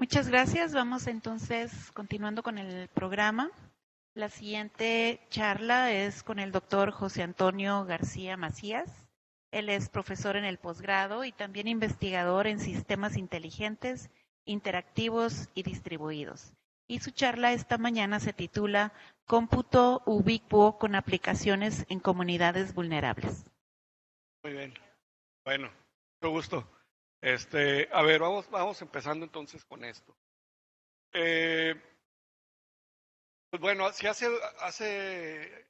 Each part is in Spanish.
Muchas gracias. Vamos entonces continuando con el programa. La siguiente charla es con el doctor José Antonio García Macías. Él es profesor en el posgrado y también investigador en sistemas inteligentes, interactivos y distribuidos. Y su charla esta mañana se titula Cómputo ubicuo con aplicaciones en comunidades vulnerables. Muy bien. Bueno, mucho gusto. A ver, vamos empezando entonces con esto. Eh, pues bueno, si hace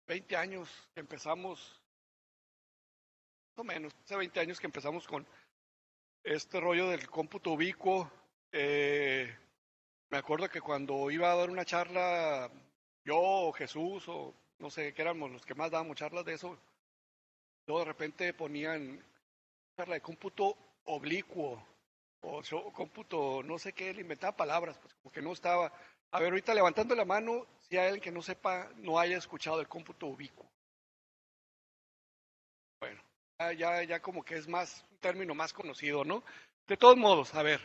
20 años que empezamos, más o menos, hace 20 años que empezamos con este rollo del cómputo ubicuo. Me acuerdo que cuando iba a dar una charla, yo o Jesús o no sé, que éramos los que más dábamos charlas de eso, luego de repente ponían charla de cómputo oblicuo o cómputo, no sé qué, le inventaba palabras, pues como que no estaba. A ver, ahorita levantando la mano, si hay alguien que no sepa, no haya escuchado el cómputo ubicuo. Bueno, ya como que es más, un término más conocido, ¿no? De todos modos, a ver,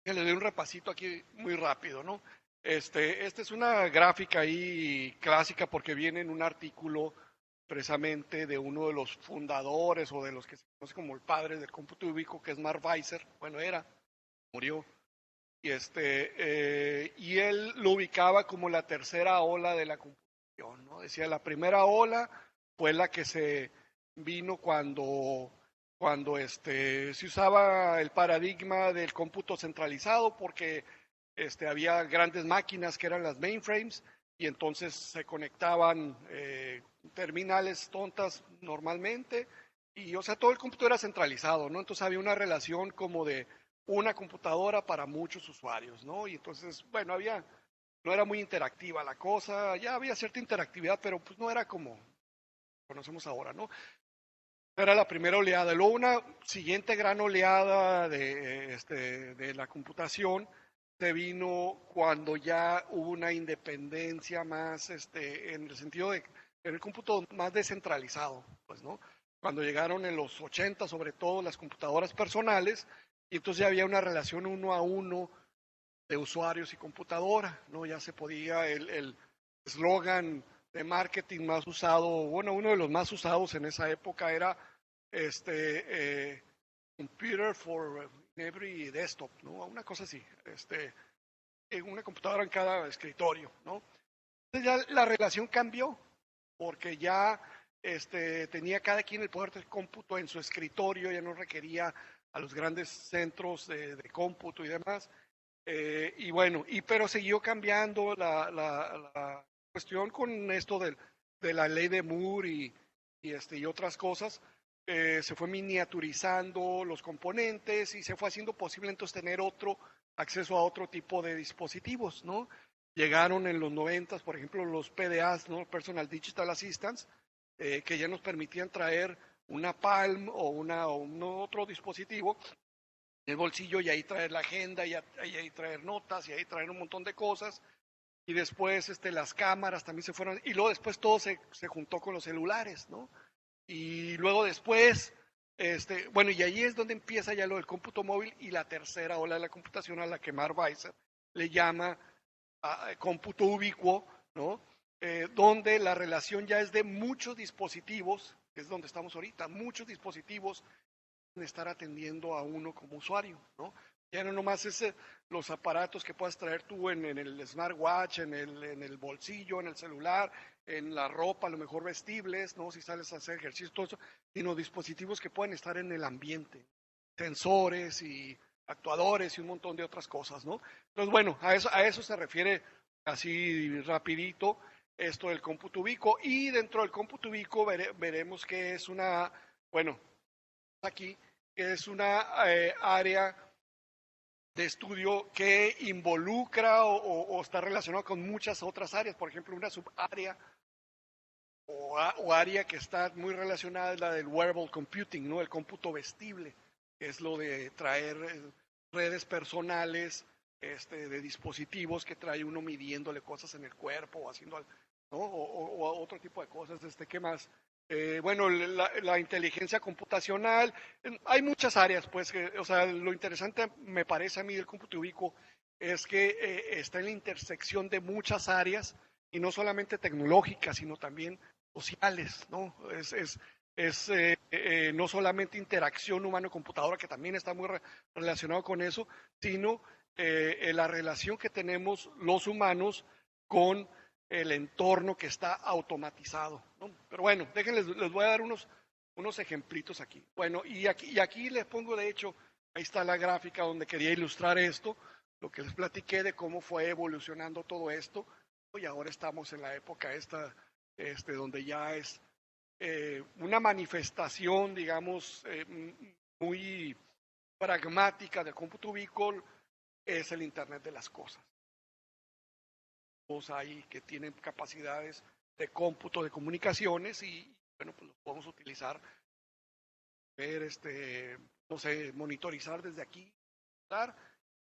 que le doy un repasito aquí muy rápido, ¿no? Esta es una gráfica ahí clásica porque viene en un artículo precisamente de uno de los fundadores o de los que se conoce como el padre del cómputo ubicuo, que es Mark Weiser. Bueno, murió. Y él lo ubicaba como la tercera ola de la computación, ¿no? Decía, la primera ola fue la que se vino cuando se usaba el paradigma del cómputo centralizado, porque había grandes máquinas que eran las mainframes, y entonces se conectaban terminales tontas normalmente, y o sea, todo el cómputo era centralizado, ¿no? Entonces había una relación como de una computadora para muchos usuarios, ¿no? Y entonces, bueno, no era muy interactiva la cosa, ya había cierta interactividad, pero pues no era como conocemos ahora, ¿no? Era la primera oleada. Luego una siguiente gran oleada de la computación se vino cuando ya hubo una independencia más, en el sentido de en el cómputo más descentralizado, pues, ¿no? Cuando llegaron en los 80, sobre todo las computadoras personales, y entonces ya había una relación uno a uno de usuarios y computadora, ¿no? Ya se podía el eslogan de marketing más usado, bueno, uno de los más usados en esa época era computer for every desktop, ¿no? Una cosa así, una computadora en cada escritorio, ¿no? Entonces ya la relación cambió, porque ya tenía cada quien el poder de cómputo en su escritorio, ya no requería a los grandes centros de cómputo y demás. Y bueno, pero siguió cambiando la cuestión con esto de la ley de Moore y otras cosas. Se fue miniaturizando los componentes y se fue haciendo posible entonces tener acceso a otro tipo de dispositivos, ¿no? Llegaron en los 90, por ejemplo, los PDAs, ¿no? Personal Digital Assistants, que ya nos permitían traer una Palm o un otro dispositivo en el bolsillo y ahí traer la agenda y ahí traer notas y ahí traer un montón de cosas. Y después las cámaras también se fueron, y luego después todo se juntó con los celulares, ¿no? Y luego después, bueno, y ahí es donde empieza ya lo del cómputo móvil y la tercera ola de la computación a la que Mark Weiser le llama cómputo ubicuo, ¿no? Donde la relación ya es de muchos dispositivos, que es donde estamos ahorita, muchos dispositivos estar atendiendo a uno como usuario, ¿no? Ya no nomás es los aparatos que puedas traer tú en el smartwatch, en el bolsillo, en el celular, en la ropa, a lo mejor vestibles, ¿no? Si sales a hacer ejercicio, todo eso, sino dispositivos que pueden estar en el ambiente, sensores y actuadores y un montón de otras cosas, ¿no? Entonces, bueno, a eso se refiere así rapidito esto del cómputo ubicuo, y dentro del cómputo ubicuo veremos que es bueno, aquí, que es una área de estudio que involucra o está relacionado con muchas otras áreas. Por ejemplo, una subárea o área que está muy relacionada es la del wearable computing, ¿no? El cómputo vestible, que es lo de traer redes personales de dispositivos que trae uno midiéndole cosas en el cuerpo o haciendo, ¿no? O otro tipo de cosas. ¿Qué más? Bueno, la inteligencia computacional, hay muchas áreas, pues, o sea, lo interesante me parece a mí del cómputo ubicuo es que está en la intersección de muchas áreas y no solamente tecnológicas, sino también sociales, ¿no? No solamente interacción humano-computadora, que también está muy relacionado con eso, sino la relación que tenemos los humanos con el entorno que está automatizado, ¿no? Pero bueno, déjenles, les voy a dar unos ejemplitos aquí. Bueno, y aquí les pongo, de hecho, ahí está la gráfica donde quería ilustrar esto, lo que les platiqué de cómo fue evolucionando todo esto, y ahora estamos en la época esta, donde ya es una manifestación, digamos, muy pragmática del cómputo ubícuo, es el Internet de las cosas. Ahí que tienen capacidades de cómputo de comunicaciones y bueno, pues los podemos utilizar, ver, no sé, monitorizar desde aquí,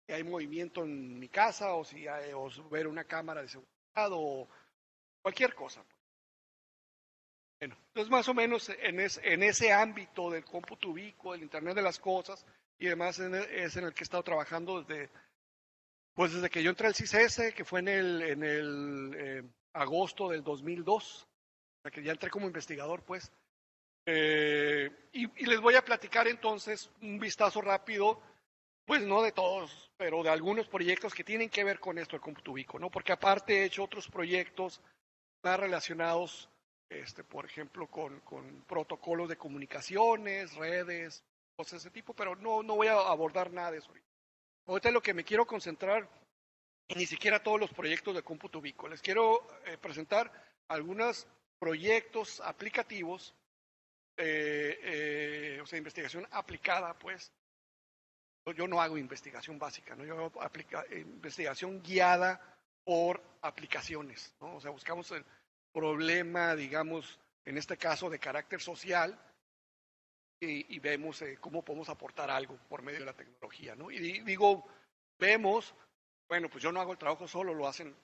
si hay movimiento en mi casa o si hay, o ver una cámara de seguridad o cualquier cosa. Bueno, entonces más o menos en ese ámbito del cómputo ubicuo, del Internet de las cosas y demás es en el que he estado trabajando pues desde que yo entré al CICES, que fue en el agosto del 2002, o sea que ya entré como investigador, pues. Y les voy a platicar entonces un vistazo rápido, pues no de todos, pero de algunos proyectos que tienen que ver con esto del cómputo ubicuo, ¿no? Porque aparte he hecho otros proyectos más relacionados, por ejemplo, con protocolos de comunicaciones, redes, cosas de ese tipo, pero no voy a abordar nada de eso ahorita. Ahorita lo que me quiero concentrar, y ni siquiera todos los proyectos de cómputo ubicuo, les quiero presentar algunos proyectos aplicativos, o sea, investigación aplicada, pues. Yo no hago investigación básica, ¿no? Yo hago investigación guiada por aplicaciones, ¿no? O sea, buscamos el problema, digamos, en este caso de carácter social, y vemos cómo podemos aportar algo por medio de la tecnología, ¿no? Y digo, vemos, bueno, pues yo no hago el trabajo solo, lo hacen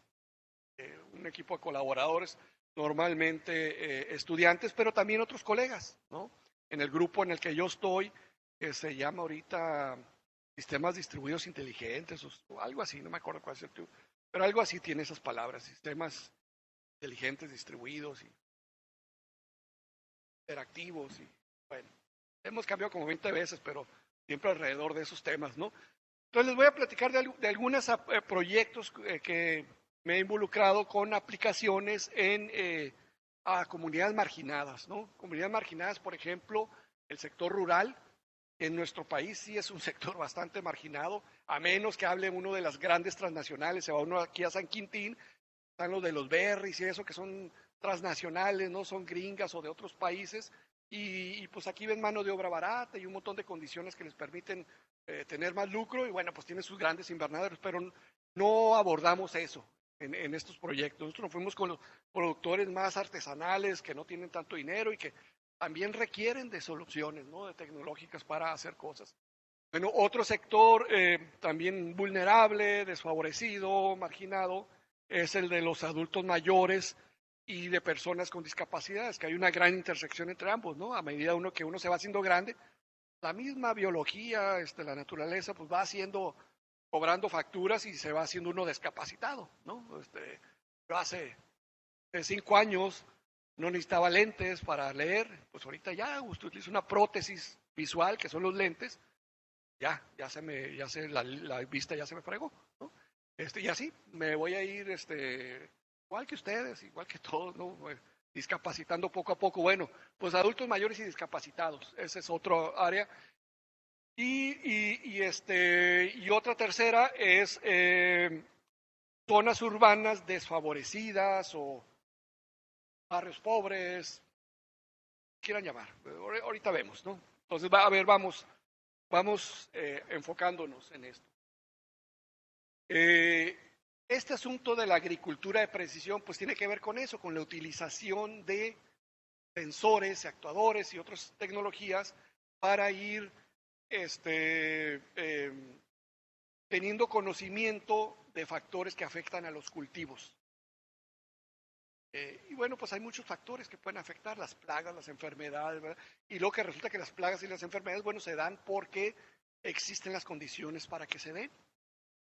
un equipo de colaboradores, normalmente estudiantes, pero también otros colegas, ¿no? En el grupo en el que yo estoy, que se llama ahorita Sistemas Distribuidos Inteligentes, o algo así, no me acuerdo cuál es el título, pero algo así tiene esas palabras, sistemas inteligentes distribuidos y interactivos, y bueno, hemos cambiado como 20 veces, pero siempre alrededor de esos temas, ¿no? Entonces les voy a platicar de algunos proyectos que me he involucrado con aplicaciones a comunidades marginadas, ¿no? Comunidades marginadas, por ejemplo, el sector rural. En nuestro país sí es un sector bastante marginado, a menos que hable uno de las grandes transnacionales, se va uno aquí a San Quintín, están los de los berries y eso, que son transnacionales, no son gringas o de otros países, y pues aquí ven mano de obra barata y un montón de condiciones que les permiten tener más lucro, y bueno, pues tienen sus grandes invernaderos, pero no abordamos eso en estos proyectos. Nosotros nos fuimos con los productores más artesanales, que no tienen tanto dinero y que también requieren de soluciones, ¿no? De tecnológicas para hacer cosas. Bueno, otro sector también vulnerable, desfavorecido, marginado, es el de los adultos mayores y de personas con discapacidades, que hay una gran intersección entre ambos, ¿no? A medida que uno se va haciendo grande, la misma biología, la naturaleza, pues va haciendo, cobrando facturas y se va haciendo uno discapacitado, ¿no? Yo hace 5 años no necesitaba lentes para leer, pues ahorita ya usted utiliza una prótesis visual, que son los lentes, la vista ya se me fregó, ¿no? Y así me voy a ir, igual que ustedes, igual que todos, ¿no? Discapacitando poco a poco. Bueno, pues adultos mayores y discapacitados, esa es otra área. Y otra tercera es zonas urbanas desfavorecidas o barrios pobres, quieran llamar. Ahorita vemos, ¿no? Entonces, vamos enfocándonos en esto. Este asunto de la agricultura de precisión, pues tiene que ver con eso, con la utilización de sensores, actuadores y otras tecnologías para ir teniendo conocimiento de factores que afectan a los cultivos. Y bueno, pues hay muchos factores que pueden afectar, las plagas, las enfermedades, ¿verdad? Y luego que resulta que las plagas y las enfermedades, bueno, se dan porque existen las condiciones para que se den.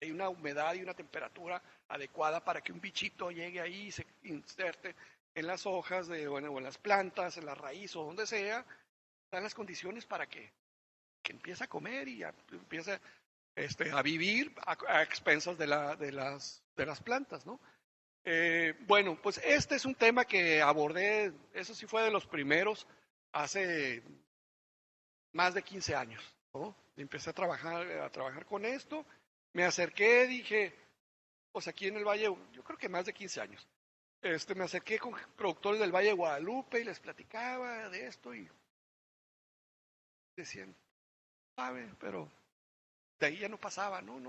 Hay una humedad y una temperatura adecuada para que un bichito llegue ahí y se inserte en las hojas bueno, o en las plantas, en la raíz o donde sea. Dan las condiciones para que empiece a comer y empiece a vivir a expensas de las plantas, ¿no? Bueno, pues este es un tema que abordé, eso sí fue de los primeros, hace más de 15 años, ¿no? Empecé a trabajar con esto, me acerqué, dije, pues aquí en el Valle, yo creo que más de 15 años, me acerqué con productores del Valle de Guadalupe y les platicaba de esto y decían, sabe, pero de ahí ya no pasaba, no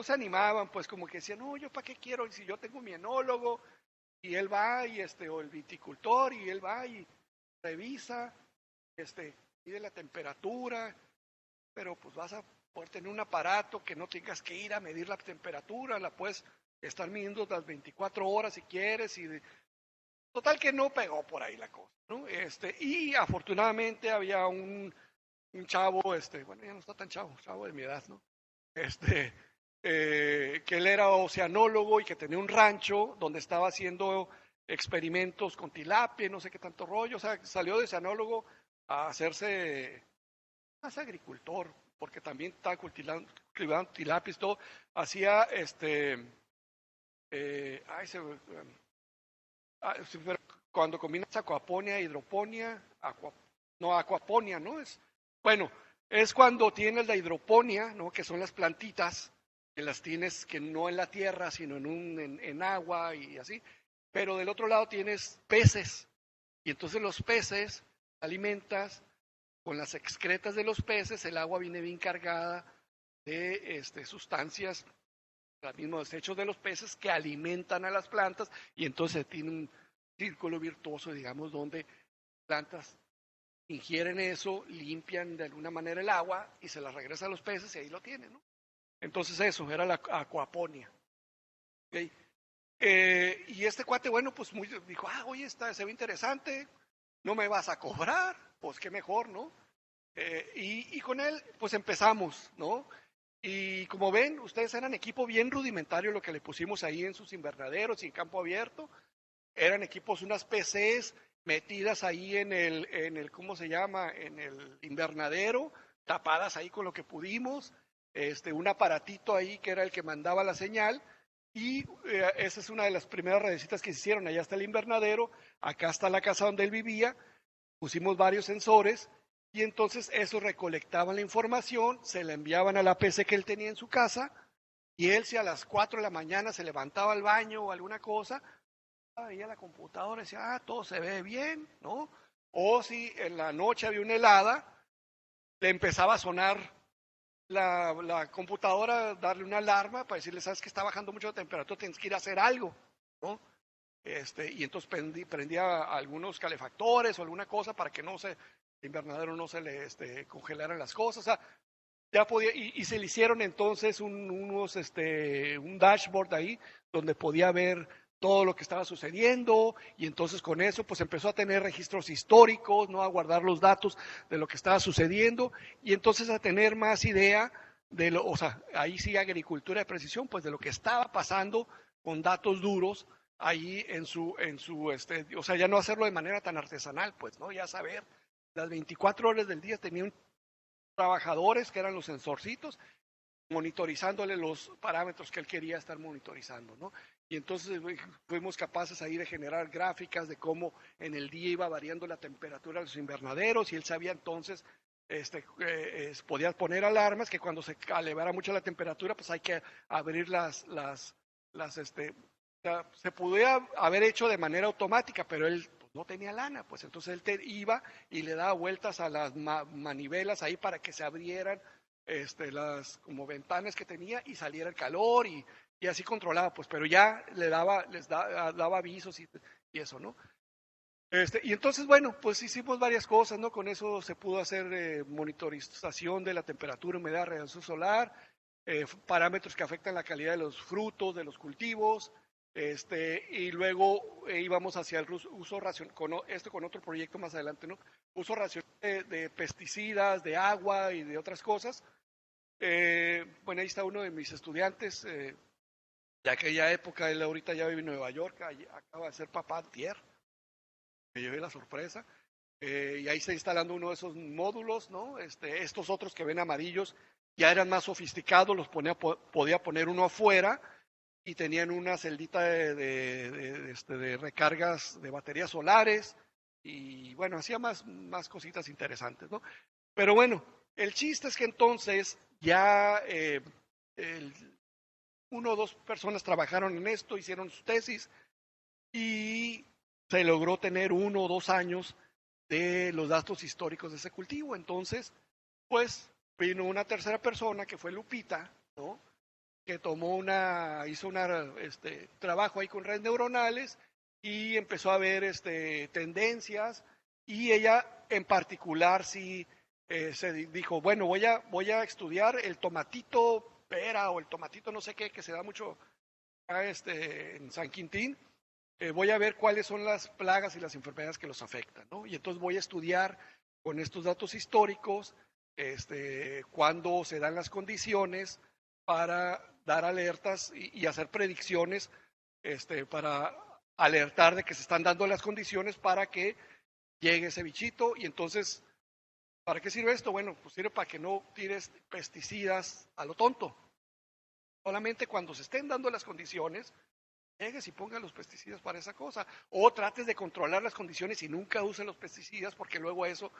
se animaban, pues como que decían, no, yo para qué quiero, si yo tengo mi enólogo, y él va y o el viticultor y él va y revisa, mide la temperatura, pero pues vas a poder tener un aparato que no tengas que ir a medir la temperatura, la puedes estar midiendo las 24 horas si quieres y total que no pegó por ahí la cosa, ¿no? Y afortunadamente había un chavo, bueno, ya no está tan chavo de mi edad, ¿no? Que él era oceanólogo y que tenía un rancho donde estaba haciendo experimentos con tilapia, no sé qué tanto rollo, o sea, salió de oceanólogo a hacerse más agricultor, porque también estaba cultivando tilapias, todo, hacía cuando combinas acuaponia, hidroponía, acuaponia, ¿no? Bueno, es cuando tienes la hidroponía, ¿no? Que son las plantitas, que las tienes que no en la tierra, sino en agua y así. Pero del otro lado tienes peces, y entonces los peces alimentas con las excretas de los peces, el agua viene bien cargada de sustancias, los mismos desechos de los peces que alimentan a las plantas, y entonces tiene un círculo virtuoso, digamos, donde plantas ingieren eso, limpian de alguna manera el agua y se la regresa a los peces y ahí lo tienen, ¿no? Entonces eso, era la acuaponia. ¿Okay? Y este cuate, bueno, pues dijo, oye, se ve interesante, no me vas a cobrar, pues qué mejor, ¿no? Y con él, pues empezamos, ¿no? Y como ven, ustedes eran equipo bien rudimentario lo que le pusimos ahí en sus invernaderos y en campo abierto. Eran equipos, unas PCs metidas ahí en ¿cómo se llama? En el invernadero, tapadas ahí con lo que pudimos. Un aparatito ahí que era el que mandaba la señal. Y esa es una de las primeras redecitas que se hicieron. Allá está el invernadero, acá está la casa donde él vivía. Pusimos varios sensores y entonces eso recolectaban la información, se la enviaban a la PC que él tenía en su casa y él si a las 4 de la mañana se levantaba al baño o alguna cosa, veía la computadora y decía, todo se ve bien, ¿no? O si en la noche había una helada, le empezaba a sonar la computadora, darle una alarma para decirle, sabes que está bajando mucho la temperatura, tienes que ir a hacer algo, ¿no? Y entonces prendía algunos calefactores o alguna cosa para que el invernadero no se le congelaran las cosas. O sea, ya podía, y se le hicieron entonces un dashboard ahí donde podía ver todo lo que estaba sucediendo y entonces con eso pues empezó a tener registros históricos, ¿no? A guardar los datos de lo que estaba sucediendo y entonces a tener más idea o sea, ahí sí agricultura de precisión, pues de lo que estaba pasando con datos duros ahí o sea, ya no hacerlo de manera tan artesanal, pues, ¿no? Ya saber, las 24 horas del día tenían trabajadores que eran los sensorcitos, monitorizándole los parámetros que él quería estar monitorizando, ¿no? Y entonces fuimos capaces ahí de generar gráficas de cómo en el día iba variando la temperatura de los invernaderos y él sabía entonces, podía poner alarmas que cuando se elevara mucho la temperatura, pues hay que abrir se podía haber hecho de manera automática, pero él pues, no tenía lana, pues entonces él iba y le daba vueltas a las manivelas ahí para que se abrieran las como ventanas que tenía y saliera el calor y así controlaba, pues, pero ya les daba avisos y eso, ¿no? Y entonces, bueno, pues hicimos varias cosas, ¿no? Con eso se pudo hacer monitorización de la temperatura, humedad, radiación solar, parámetros que afectan la calidad de los frutos, de los cultivos, y luego íbamos hacia el uso racional, con otro proyecto más adelante, ¿no? Uso racional de pesticidas, de agua y de otras cosas. Bueno, ahí está uno de mis estudiantes de aquella época. Él ahorita ya vive en Nueva York, acaba de ser papá antier, me llevé la sorpresa. Y ahí está instalando uno de esos módulos, ¿no? Estos otros que ven amarillos ya eran más sofisticados, podía poner uno afuera y tenían una celdita de recargas de baterías solares y bueno, hacía más cositas interesantes, ¿no? Pero bueno, el chiste es que entonces ya uno o dos personas trabajaron en esto, hicieron sus tesis y se logró tener 1 o 2 años de los datos históricos de ese cultivo. Entonces, pues vino una tercera persona que fue Lupita, ¿no? Que hizo trabajo ahí con redes neuronales y empezó a ver tendencias, y ella en particular sí se dijo, bueno, voy a estudiar el tomatito pera o el tomatito no sé qué, que se da mucho en San Quintín. Voy a ver cuáles son las plagas y las enfermedades que los afectan, ¿no? Y entonces voy a estudiar con estos datos históricos cuándo se dan las condiciones para dar alertas y hacer predicciones para alertar de que se están dando las condiciones para que llegue ese bichito. Y entonces, ¿para qué sirve esto? Bueno, pues sirve para que no tires pesticidas a lo tonto. Solamente cuando se estén dando las condiciones, llegues y pongas los pesticidas para esa cosa. O trates de controlar las condiciones y nunca uses los pesticidas, porque luego eso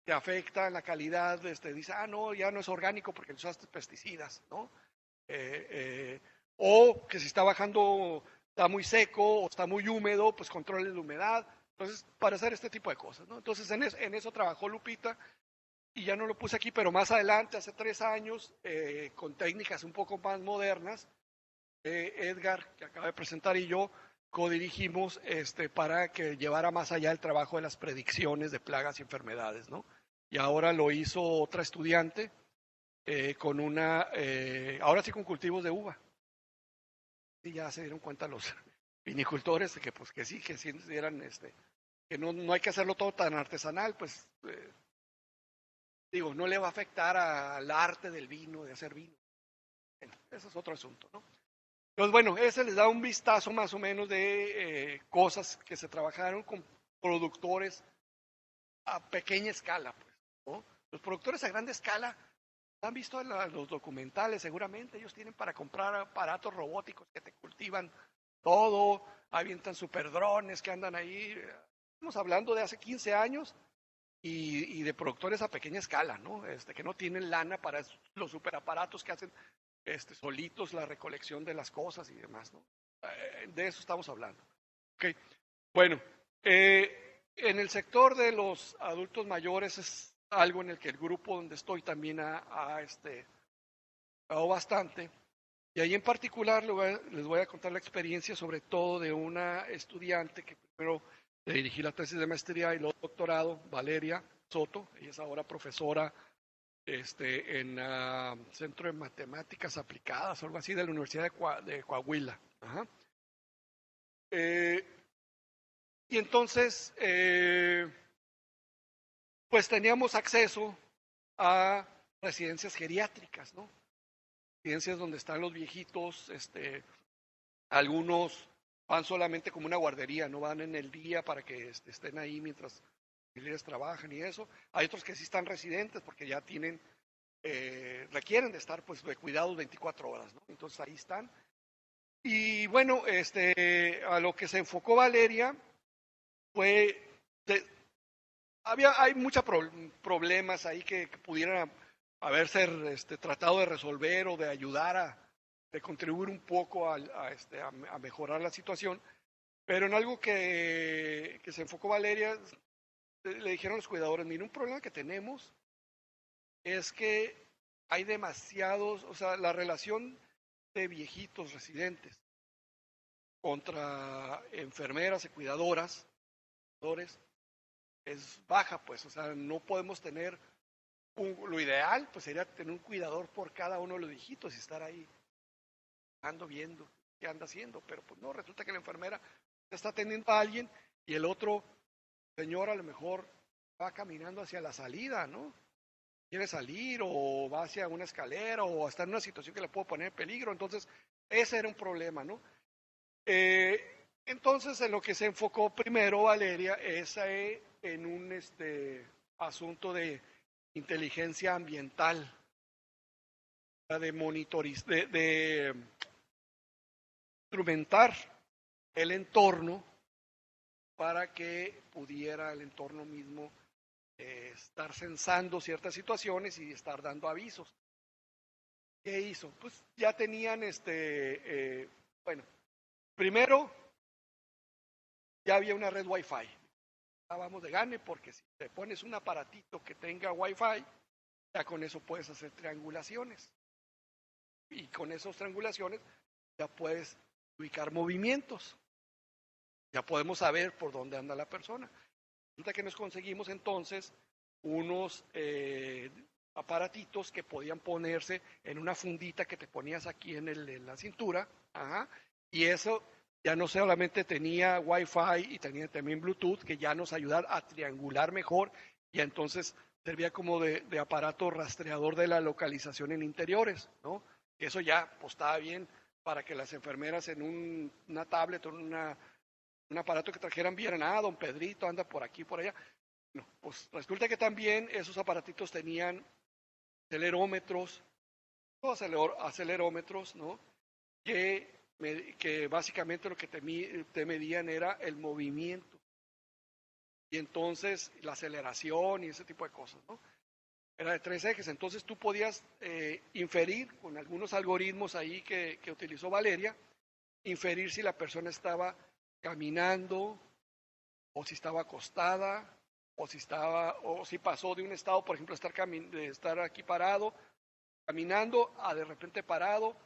te afecta la calidad. Dice, no, ya no es orgánico porque usaste pesticidas, ¿no? O que si está bajando, está muy seco o está muy húmedo, pues controle la humedad. Entonces, para hacer este tipo de cosas, ¿no? Entonces, en eso trabajó Lupita, y ya no lo puse aquí, pero más adelante, hace 3 años, con técnicas un poco más modernas, Edgar, que acaba de presentar, y yo codirigimos para que llevara más allá el trabajo de las predicciones de plagas y enfermedades, ¿no? Y ahora lo hizo otra estudiante ahora sí con cultivos de uva. Y ya se dieron cuenta los vinicultores de que pues que sí eran que no hay que hacerlo todo tan artesanal, pues digo, no le va a afectar al arte del vino, de hacer vino. Bueno, ese es otro asunto, ¿no? Entonces, bueno, ese les da un vistazo más o menos de cosas que se trabajaron con productores a pequeña escala, pues, ¿no? Los productores a grande escala han visto los documentales, seguramente ellos tienen para comprar aparatos robóticos que te cultivan todo, avientan superdrones que andan ahí. Estamos hablando de hace 15 años y de productores a pequeña escala, ¿no? Que no tienen lana para los superaparatos que hacen solitos la recolección de las cosas y demás, ¿no? De eso estamos hablando. Okay. Bueno, en el sector de los adultos mayores es algo en el que el grupo donde estoy también ha dado bastante. Y ahí en particular les voy a contar la experiencia sobre todo de una estudiante que primero le dirigí la tesis de maestría y luego doctorado, Valeria Soto. Ella es ahora profesora en Centro de Matemáticas Aplicadas o algo así de la Universidad de Coahuila. Ajá. Y entonces, pues teníamos acceso a residencias geriátricas, ¿no? Residencias donde están los viejitos, algunos van solamente como una guardería, no van en el día para que estén ahí mientras los familiares trabajan y eso. Hay otros que sí están residentes porque ya requieren de estar pues de cuidados 24 horas, ¿no? Entonces ahí están. Y bueno, a lo que se enfocó Valeria fue, hay muchos problemas ahí que pudieran haberse tratado de resolver o de ayudar de contribuir un poco a mejorar la situación, pero en algo que se enfocó Valeria, le dijeron los cuidadores, mira, un problema que tenemos es que hay demasiados, o sea, la relación de viejitos residentes contra enfermeras y cuidadoras es baja, pues, o sea, no podemos tener, lo ideal pues sería tener un cuidador por cada uno de los viejitos y estar ahí ando viendo qué anda haciendo, pero pues no, resulta que la enfermera está atendiendo a alguien y el otro señor a lo mejor va caminando hacia la salida, ¿no? Quiere salir o va hacia una escalera o está en una situación que le puede poner en peligro, entonces ese era un problema, ¿no? Entonces en lo que se enfocó primero Valeria es en un asunto de inteligencia ambiental, de monitorizar, de instrumentar el entorno para que pudiera el entorno mismo estar censando ciertas situaciones y estar dando avisos. ¿Qué hizo? Pues ya tenían bueno, primero ya había una red Wi-Fi. Vamos de gane porque si te pones un aparatito que tenga Wi-Fi, ya con eso puedes hacer triangulaciones. Y con esas triangulaciones ya puedes ubicar movimientos. Ya podemos saber por dónde anda la persona. Resulta que nos conseguimos entonces unos aparatitos que podían ponerse en una fundita que te ponías aquí en la cintura, ajá, y eso ya no solamente tenía Wi-Fi y tenía también Bluetooth, que ya nos ayudaba a triangular mejor, y entonces servía como de aparato rastreador de la localización en interiores, ¿no? Eso ya pues, estaba bien para que las enfermeras en una tablet o en un aparato que trajeran vieran, don Pedrito anda por aquí, por allá. No, pues resulta que también esos aparatitos tenían acelerómetros, acelerómetros, ¿no? Que básicamente lo que te medían era el movimiento y entonces la aceleración y ese tipo de cosas, ¿no? Era de 3 ejes, entonces tú podías inferir con algunos algoritmos ahí que utilizó Valeria, inferir si la persona estaba caminando o si estaba acostada o si pasó de un estado, por ejemplo, de estar aquí parado, caminando, a de repente parado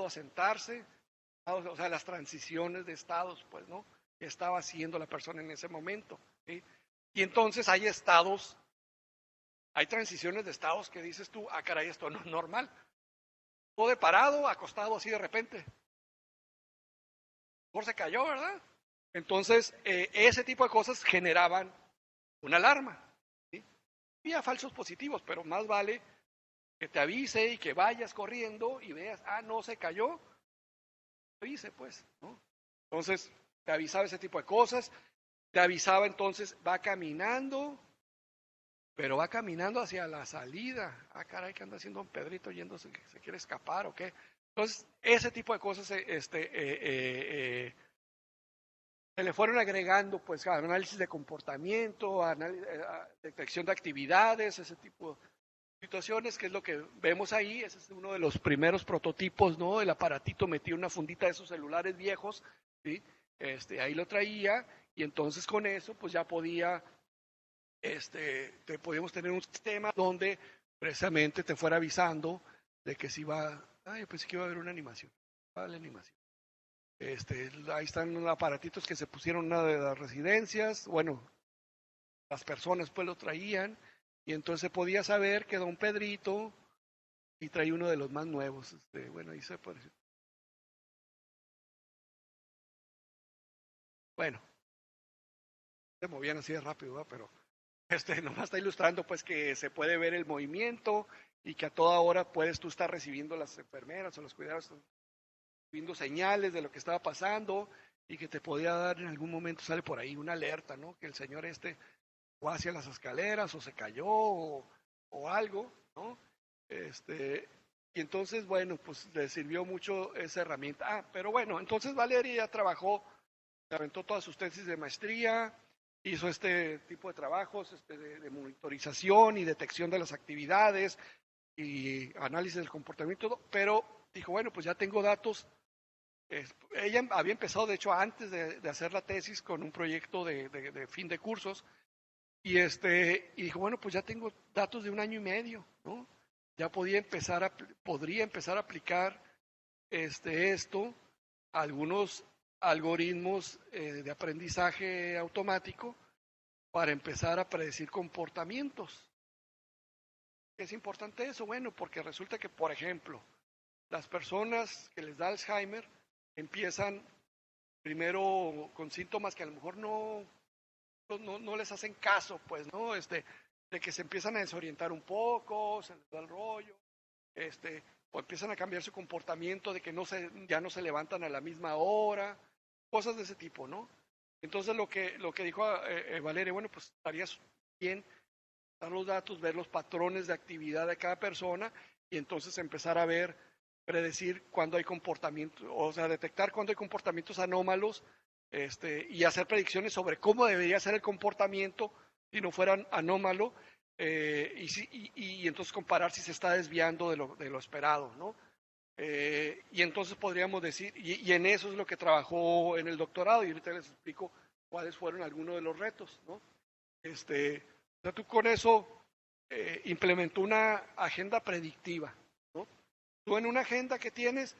a sentarse, o sea, las transiciones de estados, pues, ¿no? Que estaba haciendo la persona en ese momento, ¿sí? Y entonces hay estados, hay transiciones de estados que dices tú, caray, esto no es normal. O de parado, acostado así de repente. Por se cayó, ¿verdad? Entonces, ese tipo de cosas generaban una alarma. ¿Sí? Había falsos positivos, pero más vale que te avise y que vayas corriendo y veas, no se cayó, te avise pues, ¿no? Entonces, te avisaba ese tipo de cosas, te avisaba entonces, va caminando, pero va caminando hacia la salida. Caray, ¿qué anda haciendo don Pedrito yéndose, se quiere escapar o qué? Entonces, ese tipo de cosas se le fueron agregando pues análisis de comportamiento, detección de actividades, ese tipo de situaciones, que es lo que vemos ahí. Ese es uno de los primeros prototipos, ¿no? El aparatito metido en una fundita de esos celulares viejos, ¿sí? Ahí lo traía y entonces con eso pues ya podíamos tener un sistema donde precisamente te fuera avisando de que si va, pues que iba a haber una animación, la animación. Ahí están los aparatitos que se pusieron en una de las residencias, bueno, las personas pues lo traían y entonces se podía saber que don Pedrito y traía uno de los más nuevos, bueno, ahí se puede decir. Bueno, se movían así de rápido, ¿verdad? Pero nomás está ilustrando pues que se puede ver el movimiento y que a toda hora puedes tú estar recibiendo las enfermeras o los cuidados, viendo señales de lo que estaba pasando y que te podía dar en algún momento, sale por ahí una alerta, ¿no? Que el señor o hacia las escaleras o se cayó o algo, ¿no? Y entonces, bueno, pues le sirvió mucho esa herramienta. Pero bueno, entonces Valeria ya trabajó, se aventó todas sus tesis de maestría, hizo este tipo de trabajos de monitorización y detección de las actividades y análisis del comportamiento, pero dijo, bueno, pues ya tengo datos. Ella había empezado, de hecho, antes de hacer la tesis con un proyecto de fin de cursos, y dijo, bueno, pues ya tengo datos de 1 año y medio, ¿no? Ya podría empezar a aplicar esto a algunos algoritmos de aprendizaje automático para empezar a predecir comportamientos. ¿Es importante eso? Bueno, porque resulta que, por ejemplo, las personas que les da Alzheimer empiezan primero con síntomas que a lo mejor no les hacen caso, pues, ¿no? De que se empiezan a desorientar un poco, se les da el rollo, o empiezan a cambiar su comportamiento de que ya no se levantan a la misma hora, cosas de ese tipo, ¿no? Entonces lo que dijo Valeria, bueno, pues estarías bien dar los datos, ver los patrones de actividad de cada persona y entonces empezar a ver, predecir cuándo hay comportamientos, o sea, detectar cuándo hay comportamientos anómalos, y hacer predicciones sobre cómo debería ser el comportamiento si no fueran anómalo, y entonces comparar si se está desviando de lo esperado, ¿no? Y entonces podríamos decir, y en eso es lo que trabajó en el doctorado, y ahorita les explico cuáles fueron algunos de los retos, ¿no? O sea, tú con eso implementó una agenda predictiva, ¿no? Tú en una agenda que tienes,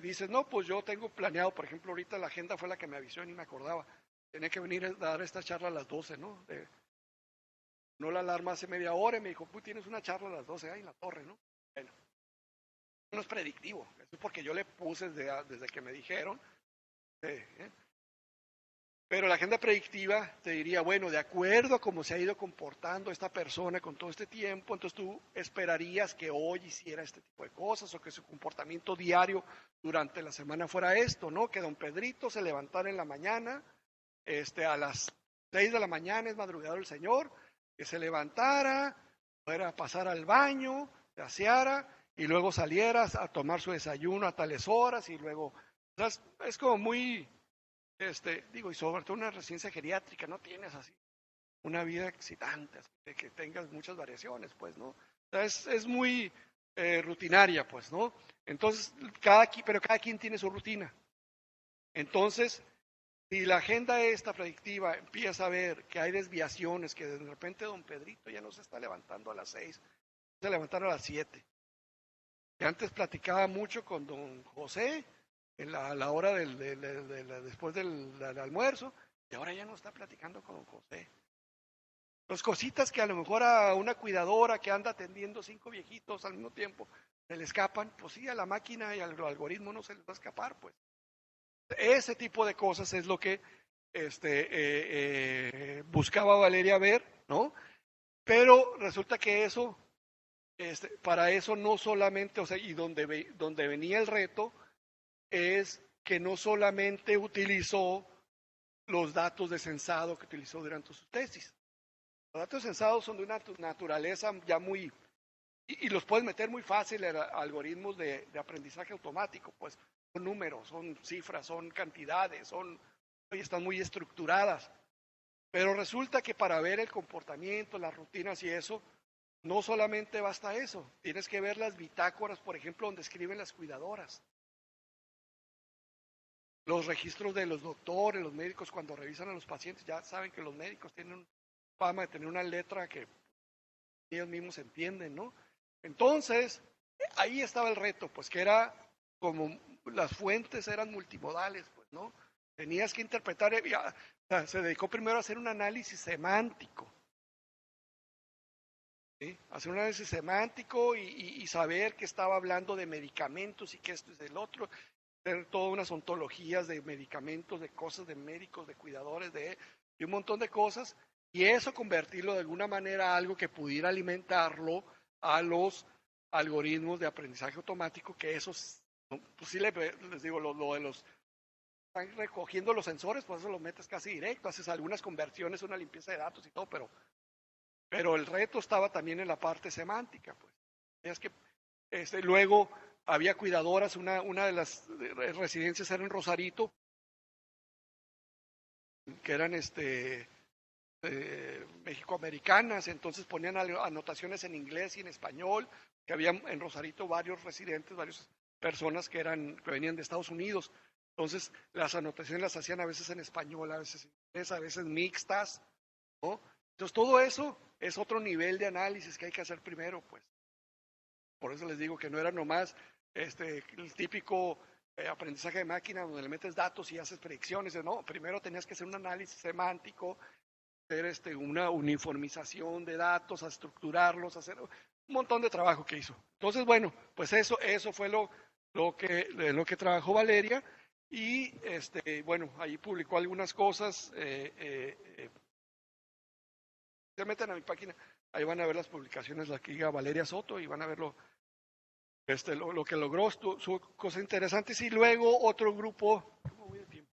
dices, no, pues yo tengo planeado, por ejemplo, ahorita la agenda fue la que me avisó y ni me acordaba, tenía que venir a dar esta charla a las 12, ¿no? No la alarma hace media hora y me dijo, pues tienes una charla a las 12, ahí en la torre, ¿no? Bueno, no es predictivo, eso es porque yo le puse desde que me dijeron, ¿eh? Pero la agenda predictiva te diría, bueno, de acuerdo a cómo se ha ido comportando esta persona con todo este tiempo, entonces tú esperarías que hoy hiciera este tipo de cosas o que su comportamiento diario durante la semana fuera esto, ¿no? Que don Pedrito se levantara en la mañana, a las 6 de la mañana es madrugado el Señor, que se levantara, fuera a pasar al baño, se aseara y luego salieras a tomar su desayuno a tales horas y luego, o sea, es como muy digo, y sobre todo una residencia geriátrica, no tienes así una vida excitante, así de que tengas muchas variaciones, pues, ¿no? O sea, es muy rutinaria, pues, ¿no? Entonces, pero cada quien tiene su rutina. Entonces, si la agenda esta predictiva empieza a ver que hay desviaciones, que de repente don Pedrito ya no se está levantando a las 6, se levantaron a las 7. Que antes platicaba mucho con don José en la hora después del almuerzo, y ahora ya no está platicando con don José. Las cositas que a lo mejor a una cuidadora que anda atendiendo 5 viejitos al mismo tiempo se le escapan, pues sí, a la máquina y al algoritmo no se les va a escapar, pues. Ese tipo de cosas es lo que buscaba Valeria ver, ¿no? Pero resulta que eso, para eso no solamente, o sea, y donde venía el reto, es que no solamente utilizó los datos de censado que utilizó durante su tesis. Los datos de censado son de una naturaleza ya muy, y los puedes meter muy fácil en algoritmos de aprendizaje automático, pues son números, son cifras, son cantidades, están muy estructuradas. Pero resulta que para ver el comportamiento, las rutinas y eso, no solamente basta eso, tienes que ver las bitácoras, por ejemplo, donde escriben las cuidadoras. Los registros de los doctores, los médicos cuando revisan a los pacientes, ya saben que los médicos tienen fama de tener una letra que ellos mismos entienden, ¿no? Entonces, ahí estaba el reto, pues que era como las fuentes eran multimodales, pues, ¿no? Tenías que interpretar, se dedicó primero a hacer un análisis semántico, ¿sí? Hacer un análisis semántico y saber que estaba hablando de medicamentos y que esto es del otro, hacer todas unas ontologías de medicamentos, de cosas de médicos, de cuidadores, y un montón de cosas, y eso convertirlo de alguna manera a algo que pudiera alimentarlo a los algoritmos de aprendizaje automático, que esos, pues sí les digo, lo de los, están recogiendo los sensores, pues eso lo metes casi directo, haces algunas conversiones, una limpieza de datos y todo, pero el reto estaba también en la parte semántica, pues. Es que luego había cuidadoras, una de las residencias era en Rosarito, que eran mexicoamericanas, entonces ponían anotaciones en inglés y en español, que había en Rosarito varios residentes, varias personas que venían de Estados Unidos. Entonces las anotaciones las hacían a veces en español, a veces en inglés, a veces mixtas, ¿no? Entonces todo eso es otro nivel de análisis que hay que hacer primero, pues. Por eso les digo que no era nomás el típico aprendizaje de máquina donde le metes datos y haces predicciones. No, primero tenías que hacer un análisis semántico, hacer una uniformización de datos, a estructurarlos, hacer un montón de trabajo que hizo. Entonces, bueno, pues eso fue lo que trabajó Valeria. Y bueno, ahí publicó algunas cosas. Se meten a mi página, ahí van a ver las publicaciones, la que diga Valeria Soto, y van a ver lo que logró, su cosas interesantes. Y luego otro grupo, ¿cómo voy de tiempo?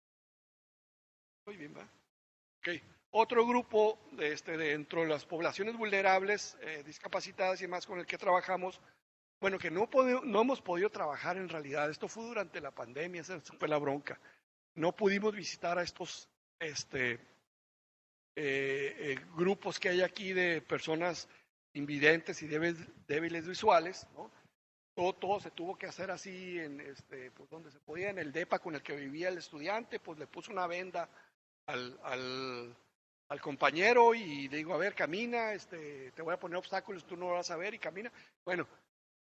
Muy bien, ¿va? Ok. Otro grupo dentro de las poblaciones vulnerables, discapacitadas y más con el que trabajamos, bueno, que no hemos podido trabajar en realidad. Esto fue durante la pandemia, esa fue la bronca. No pudimos visitar a estos grupos que hay aquí de personas invidentes y débiles visuales, ¿no? Todo se tuvo que hacer así, pues donde se podía, en el DEPA con el que vivía el estudiante, pues le puso una venda al compañero y le digo, a ver, camina, te voy a poner obstáculos, tú no lo vas a ver, y camina. Bueno,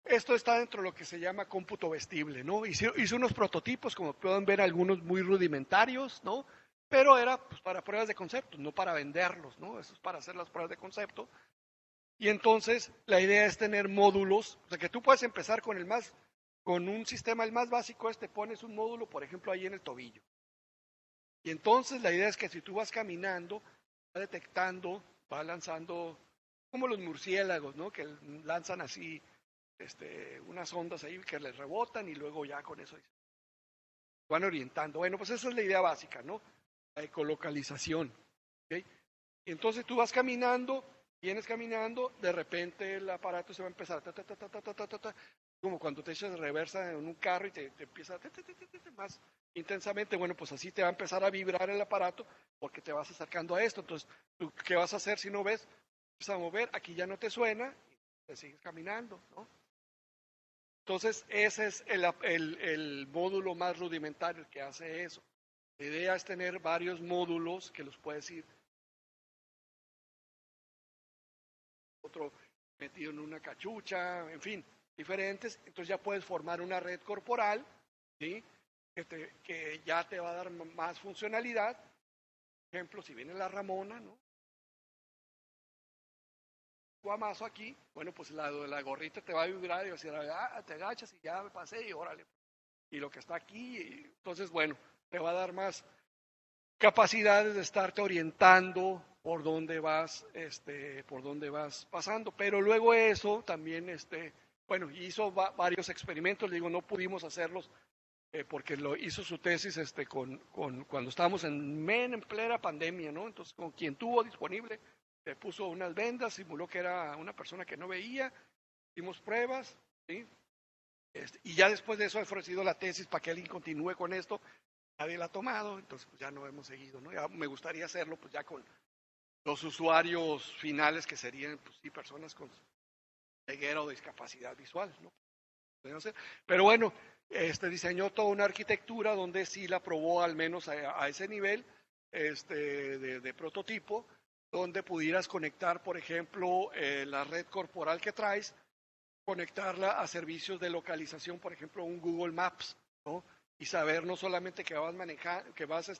esto está dentro de lo que se llama cómputo vestible, ¿no? Hice unos prototipos, como pueden ver, algunos muy rudimentarios, ¿no? Pero era pues para pruebas de concepto, no para venderlos, ¿no? Eso es para hacer las pruebas de concepto. Y entonces la idea es tener módulos, o sea que tú puedes empezar con un sistema el más básico, pones un módulo, por ejemplo, ahí en el tobillo. Y entonces la idea es que si tú vas caminando, va detectando, va lanzando, como los murciélagos, ¿no? Que lanzan así unas ondas ahí que les rebotan y luego ya con eso van orientando. Bueno, pues esa es la idea básica, ¿no? La ecolocalización. ¿Okay? Y entonces tú vas caminando, vienes caminando, de repente el aparato se va a empezar como cuando te echas de reversa en un carro y te empieza más intensamente. Bueno, pues así te va a empezar a vibrar el aparato porque te vas acercando a esto. Entonces, ¿tú qué vas a hacer si no ves? Vas a mover, aquí ya no te suena, y te sigues caminando, ¿no? Entonces, ese es el módulo más rudimentario que hace eso. La idea es tener varios módulos que los puedes ir, otro metido en una cachucha, en fin, diferentes. Entonces ya puedes formar una red corporal, ¿sí? Que ya te va a dar más funcionalidad. Por ejemplo, si viene la Ramona, ¿no? Guamazo aquí, bueno, pues la gorrita te va a vibrar y va a decir, te agachas y ya me pasé y órale. Y lo que está aquí, entonces, bueno, te va a dar más capacidades de estarte orientando por dónde vas pasando. Pero luego eso también, bueno, hizo varios experimentos, le digo, no pudimos hacerlos porque lo hizo su tesis cuando estábamos en plena pandemia, ¿no? Entonces, con quien tuvo disponible, le puso unas vendas, simuló que era una persona que no veía, hicimos pruebas, ¿sí? Y ya después de eso he ofrecido la tesis para que alguien continúe con esto. Nadie la ha tomado, entonces pues ya no hemos seguido, ¿no? Ya me gustaría hacerlo pues ya con los usuarios finales que serían, pues sí, personas con ceguera o discapacidad visual, ¿no? Pero bueno, diseñó toda una arquitectura donde sí la probó al menos a ese nivel de prototipo, donde pudieras conectar, por ejemplo, la red corporal que traes, conectarla a servicios de localización, por ejemplo, un Google Maps, ¿no? Y saber no solamente que vas manejando, que vas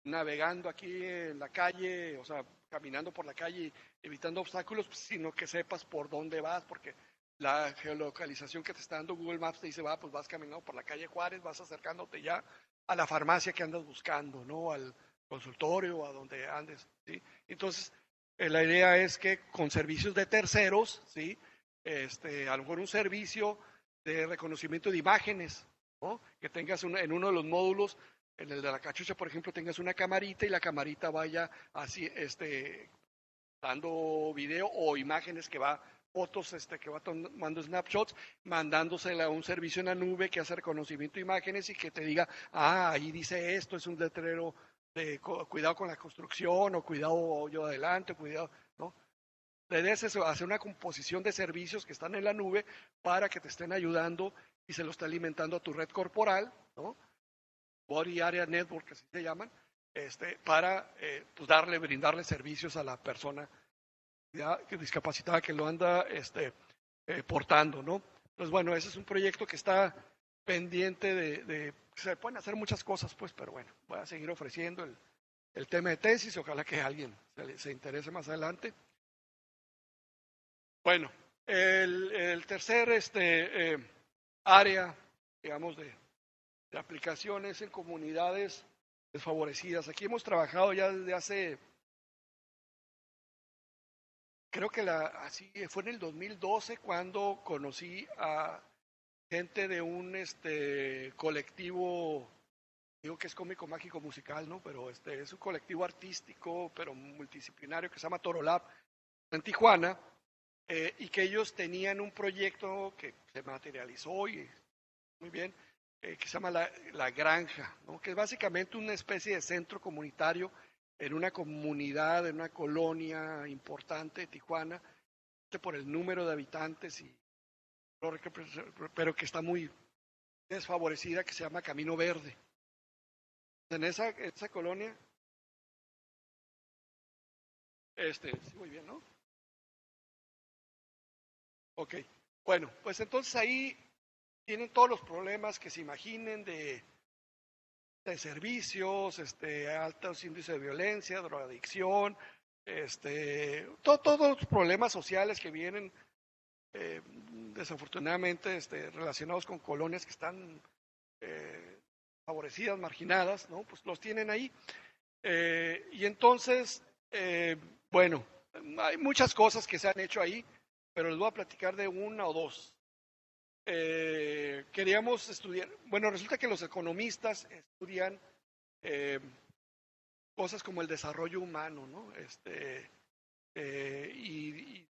navegando aquí en la calle, o sea, caminando por la calle, evitando obstáculos, sino que sepas por dónde vas, porque la geolocalización que te está dando Google Maps te dice, pues vas caminando por la calle Juárez, vas acercándote ya a la farmacia que andas buscando, ¿no? Al consultorio, a donde andes, ¿sí? Entonces, la idea es que con servicios de terceros, ¿sí? A lo mejor un servicio de reconocimiento de imágenes, ¿no? Que tengas en uno de los módulos, en el de la cachucha, por ejemplo, tengas una camarita y la camarita vaya así, dando video o imágenes que va, fotos que va tomando snapshots, mandándosela a un servicio en la nube que hace reconocimiento de imágenes y que te diga, ahí dice esto, es un letrero de cuidado con la construcción o cuidado yo adelante, cuidado, ¿no? La idea es eso, hacer una composición de servicios que están en la nube para que te estén ayudando y se lo está alimentando a tu red corporal, ¿no? Body Area Network, así se llaman, para pues brindarle servicios a la persona discapacitada que lo anda portando, ¿no? Entonces, bueno, ese es un proyecto que está pendiente se pueden hacer muchas cosas, pues, pero bueno, voy a seguir ofreciendo el tema de tesis, ojalá que alguien se interese más adelante. Bueno, El tercer área, digamos, de aplicaciones en comunidades desfavorecidas. Aquí hemos trabajado ya desde hace, creo que así fue en el 2012 cuando conocí a gente de un colectivo, digo que es cómico mágico musical, ¿no? Pero es un colectivo artístico, pero multidisciplinario que se llama Toro Lab en Tijuana, y que ellos tenían un proyecto que se materializó y muy bien, que se llama la Granja, ¿no? Que es básicamente una especie de centro comunitario en una comunidad, en una colonia importante de Tijuana, por el número de habitantes, pero que está muy desfavorecida, que se llama Camino Verde. En esa colonia, sí, muy bien, ¿no? Ok, bueno, pues entonces ahí tienen todos los problemas que se imaginen de servicios, altos índices de violencia, drogadicción, todos los problemas sociales que vienen desafortunadamente relacionados con colonias que están favorecidas, marginadas, ¿no? Pues los tienen ahí. Y entonces, bueno, hay muchas cosas que se han hecho ahí, pero les voy a platicar de una o dos. Queríamos estudiar, bueno, resulta que los economistas estudian cosas como el desarrollo humano, ¿no? Y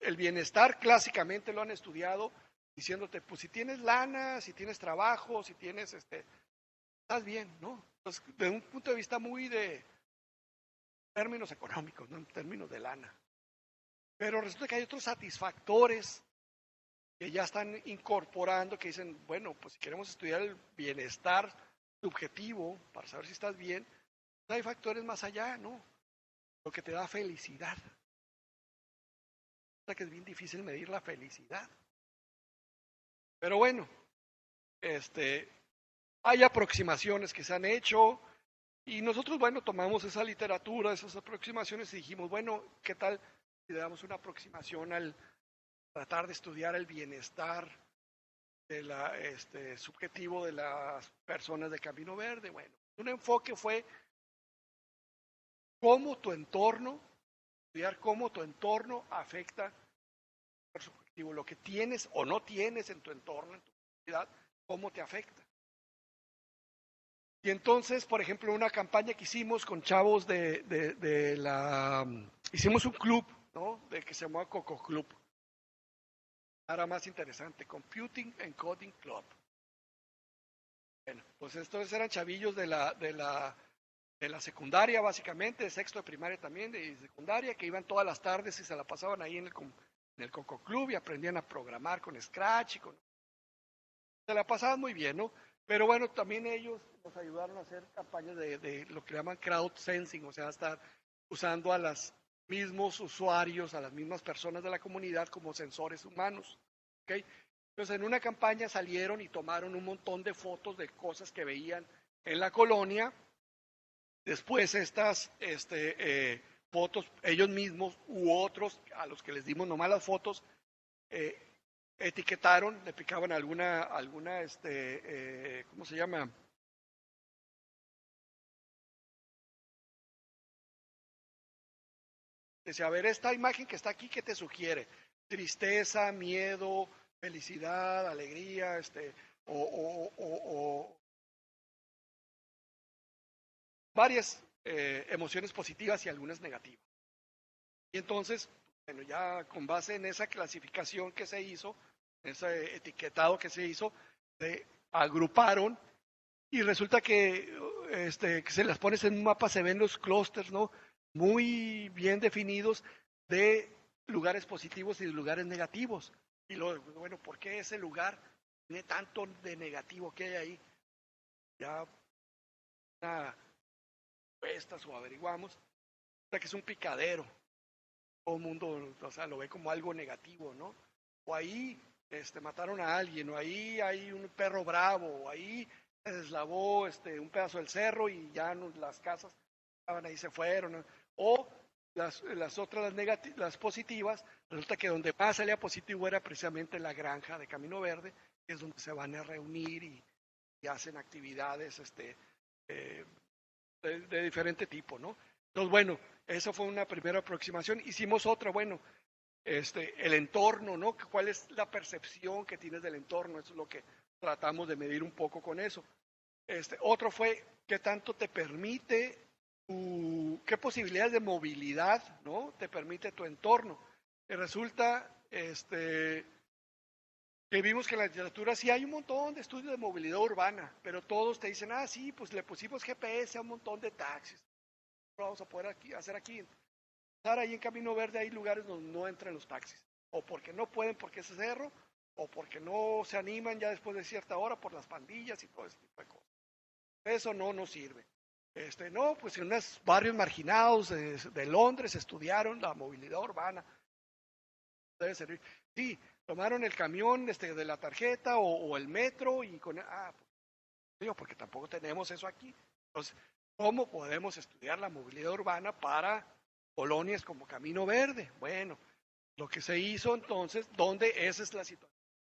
el bienestar clásicamente lo han estudiado diciéndote, pues si tienes lana, si tienes trabajo, si tienes, estás bien, ¿no? Entonces, de un punto de vista muy de términos económicos, ¿no? En términos de lana. Pero resulta que hay otros satisfactores que ya están incorporando, que dicen, bueno, pues si queremos estudiar el bienestar subjetivo para saber si estás bien, pues hay factores más allá, ¿no? Lo que te da felicidad. O sea que es bien difícil medir la felicidad. Pero bueno, hay aproximaciones que se han hecho y nosotros, bueno, tomamos esa literatura, esas aproximaciones y dijimos, bueno, ¿qué tal si le damos una aproximación al tratar de estudiar el bienestar subjetivo de las personas de Camino Verde? Bueno, un enfoque fue cómo tu entorno, estudiar cómo tu entorno afecta al subjetivo, lo que tienes o no tienes en tu entorno, en tu comunidad, cómo te afecta. Y entonces, por ejemplo, una campaña que hicimos con chavos hicimos un club, ¿no? Que se llamaba Coco Club. Ahora más interesante, Computing and Coding Club. Bueno, pues estos eran chavillos de la secundaria, básicamente, de sexto de primaria también, de secundaria, que iban todas las tardes y se la pasaban ahí en el Coco Club y aprendían a programar con Scratch se la pasaban muy bien, ¿no? Pero bueno, también ellos nos ayudaron a hacer campañas de lo que llaman crowd sensing, o sea, estar usando a los mismos usuarios, a las mismas personas de la comunidad como sensores humanos, ¿ok? Entonces en una campaña salieron y tomaron un montón de fotos de cosas que veían en la colonia. Después estas fotos, ellos mismos u otros a los que les dimos nomás las fotos, etiquetaron, le picaban alguna ¿cómo se llama? Decía, a ver, esta imagen que está aquí, ¿qué te sugiere? Tristeza, miedo, felicidad, alegría, o varias emociones positivas y algunas negativas. Y entonces, bueno, ya con base en esa clasificación que se hizo, ese etiquetado que se hizo, se agruparon y resulta que se las pones en un mapa, se ven los clústeres, ¿no? Muy bien definidos de lugares positivos y de lugares negativos. Y luego, bueno, ¿por qué ese lugar tiene tanto de negativo que hay ahí? Ya encuestas o averiguamos, que es un picadero. Todo el mundo, o sea, lo ve como algo negativo, ¿no? O ahí mataron a alguien, o ahí hay un perro bravo, o ahí se deslavó un pedazo del cerro y ya no, las casas estaban ahí, se fueron, ¿no? O las otras, las positivas, resulta que donde más salía positivo era precisamente la granja de Camino Verde, que es donde se van a reunir y hacen actividades de diferente tipo, ¿no? Entonces, bueno, esa fue una primera aproximación. Hicimos otra, bueno, el entorno, ¿no? ¿Cuál es la percepción que tienes del entorno? Eso es lo que tratamos de medir un poco con eso. Otro fue qué tanto te permite, qué posibilidades de movilidad, ¿no? Te permite tu entorno. Y resulta, que vimos que en la literatura sí hay un montón de estudios de movilidad urbana, pero todos te dicen, ah, sí, pues le pusimos GPS a un montón de taxis. Lo vamos a poder hacer aquí. Ahí en Camino Verde hay lugares donde no entran los taxis, o porque no pueden porque es cerro, o porque no se animan ya después de cierta hora por las pandillas y todo ese tipo de cosas. Eso no nos sirve. No, pues en unos barrios marginados de Londres estudiaron la movilidad urbana. Debe servir. Sí, tomaron el camión de la tarjeta o el metro y con... Ah, pues, digo, porque tampoco tenemos eso aquí. Entonces, ¿cómo podemos estudiar la movilidad urbana para colonias como Camino Verde? Bueno, lo que se hizo entonces, donde esa es la situación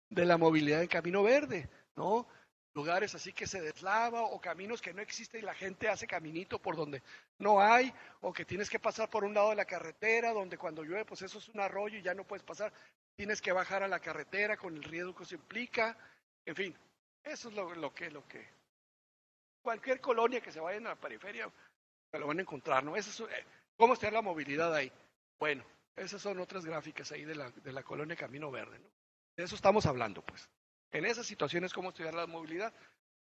de la movilidad en Camino Verde, ¿no? Lugares así que se deslava o caminos que no existen y la gente hace caminito por donde no hay, o que tienes que pasar por un lado de la carretera donde cuando llueve pues eso es un arroyo y ya no puedes pasar, tienes que bajar a la carretera con el riesgo que eso implica, en fin, eso es lo que cualquier colonia que se vaya en la periferia se lo van a encontrar, ¿no? Eso es, ¿cómo está la movilidad ahí? Bueno, esas son otras gráficas ahí de la colonia Camino Verde, ¿no? De eso estamos hablando, pues. En esas situaciones, ¿cómo estudiar la movilidad?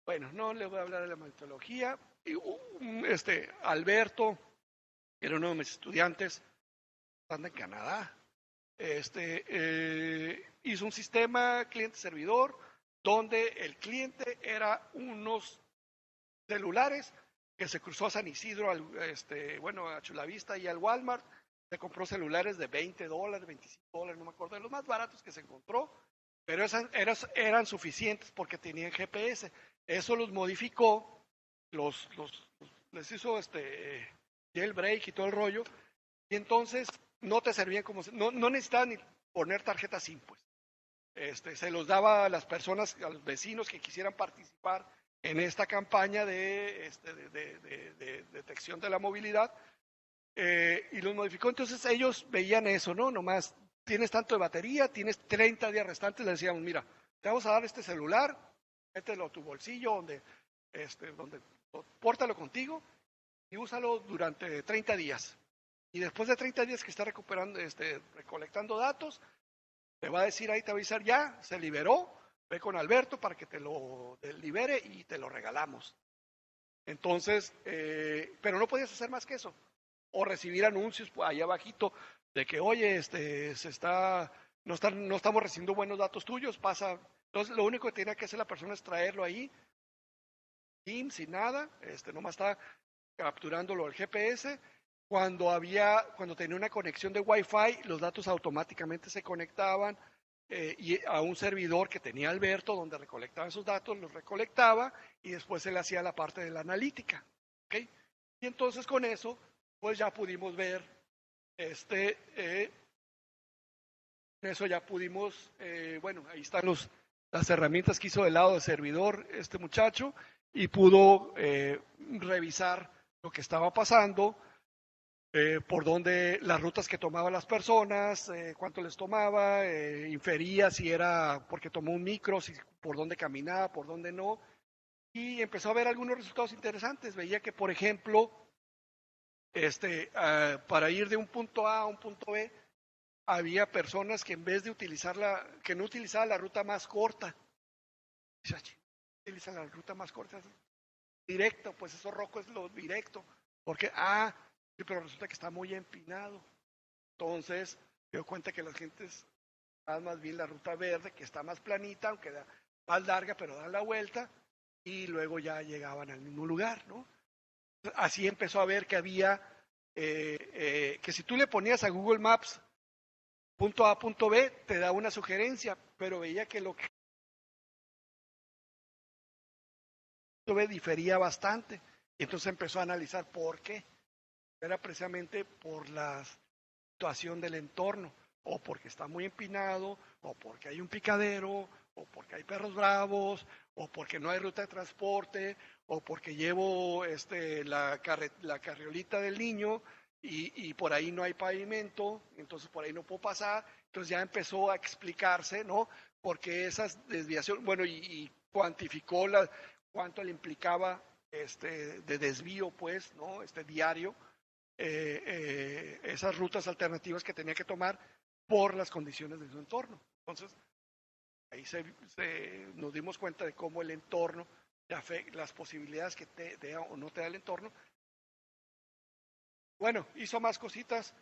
Bueno, no le voy a hablar de la metodología. Y, Alberto, que era uno de mis estudiantes, anda en Canadá, hizo un sistema cliente-servidor donde el cliente era unos celulares que se cruzó a San Isidro, bueno, a Chulavista y al Walmart, se compró celulares de $20, $25, no me acuerdo, de los más baratos que se encontró, pero eran suficientes porque tenían GPS. Eso los modificó, les hizo jailbreak y todo el rollo, y entonces no te servían no necesitaban ni poner tarjeta SIM, pues. Se los daba a las personas, a los vecinos que quisieran participar en esta campaña de detección de la movilidad, y los modificó. Entonces ellos veían eso, ¿no? Nomás tienes tanto de batería, tienes 30 días restantes, le decíamos, mira, te vamos a dar este celular, mételo a tu bolsillo, donde pórtalo contigo y úsalo durante 30 días. Y después de 30 días que está recuperando, recolectando datos, te va a decir ahí, te va a avisar, ya, se liberó, ve con Alberto para que te lo libere y te lo regalamos. Entonces, pero no podías hacer más que eso. O recibir anuncios allá abajito de que, oye, no estamos recibiendo buenos datos tuyos, pasa. Entonces, lo único que tenía que hacer la persona es traerlo ahí, sin nada, nomás está capturándolo el GPS. Cuando tenía una conexión de Wi-Fi, los datos automáticamente se conectaban y a un servidor que tenía Alberto, donde recolectaba esos datos, los recolectaba y después él hacía la parte de la analítica. ¿Okay? Y entonces con eso, pues ya pudimos ver, eso ya pudimos, bueno, ahí están las herramientas que hizo del lado de servidor este muchacho y pudo revisar lo que estaba pasando, por dónde las rutas que tomaban las personas, cuánto les tomaba, infería si era porque tomó un micro, por dónde caminaba, por dónde no, y empezó a ver algunos resultados interesantes. Veía que, por ejemplo, para ir de un punto A a un punto B, había personas que en vez de que no utilizaban la ruta más corta, utilizan la ruta más corta, directo, pues eso rojo es lo directo, porque, sí, pero resulta que está muy empinado. Entonces, me dio cuenta que las gentes van más bien la ruta verde, que está más planita, aunque más larga, pero dan la vuelta, y luego ya llegaban al mismo lugar, ¿no? Así empezó a ver que había, que si tú le ponías a Google Maps punto A, punto B, te da una sugerencia, pero veía que lo que B difería bastante. Y entonces empezó a analizar por qué. era precisamente por la situación del entorno, o porque está muy empinado, o porque hay un picadero, o porque hay perros bravos, o porque no hay ruta de transporte, o porque llevo la carriolita del niño y por ahí no hay pavimento, entonces por ahí no puedo pasar. Entonces ya empezó a explicarse, ¿no? Porque esas desviaciones, bueno, y cuantificó cuánto le implicaba de desvío, pues, ¿no? Diario, esas rutas alternativas que tenía que tomar por las condiciones de su entorno. Entonces, ahí nos dimos cuenta de cómo el entorno, las posibilidades que te da o no te da el entorno. Bueno, hizo más cositas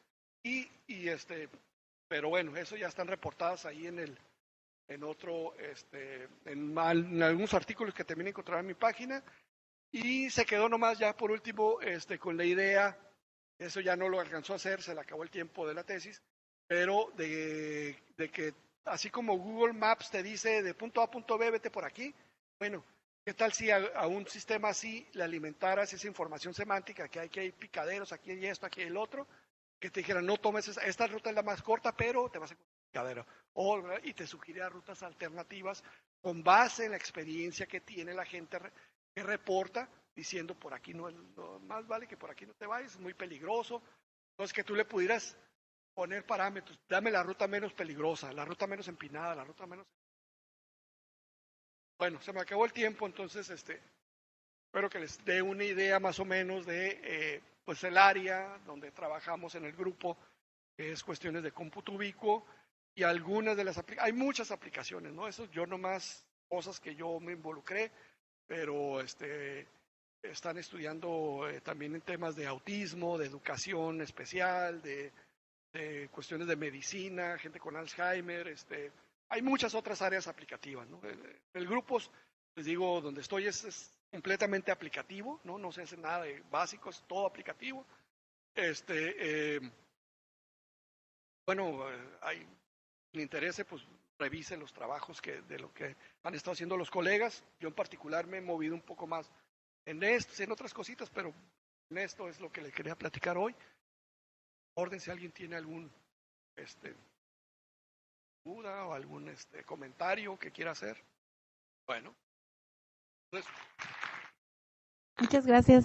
pero bueno, eso ya están reportadas ahí en otro, en algunos artículos que también encontrarán en mi página. Y se quedó nomás ya por último con la idea, eso ya no lo alcanzó a hacer, se le acabó el tiempo de la tesis, pero de que así como Google Maps te dice de punto A a punto B, vete por aquí, bueno, ¿qué tal si a un sistema así le alimentaras esa información semántica, que hay picaderos, aquí hay esto, aquí hay el otro, que te dijera, no tomes esta ruta es la más corta, pero te vas a encontrar un picadero, y te sugiriera rutas alternativas con base en la experiencia que tiene la gente que reporta, diciendo por aquí no, más vale que por aquí no te vayas, es muy peligroso. Entonces que tú le pudieras poner parámetros, dame la ruta menos peligrosa, la ruta menos empinada, la ruta menos... Bueno, se me acabó el tiempo, entonces espero que les dé una idea más o menos de pues el área donde trabajamos en el grupo, que es cuestiones de cómputo ubicuo, y algunas de las hay muchas aplicaciones, ¿no? Eso yo nomás cosas que yo me involucré, pero están estudiando también en temas de autismo, de educación especial, de cuestiones de medicina, gente con Alzheimer, hay muchas otras áreas aplicativas, ¿no? El grupo, les digo, donde estoy es completamente aplicativo, ¿no? No se hace nada de básico, es todo aplicativo. Bueno, hay le interese, pues revise los trabajos de lo que han estado haciendo los colegas. Yo en particular me he movido un poco más en esto, en otras cositas, pero en esto es lo que le quería platicar hoy. Orden si alguien tiene algún duda o algún comentario que quiera hacer. Bueno, pues Muchas gracias.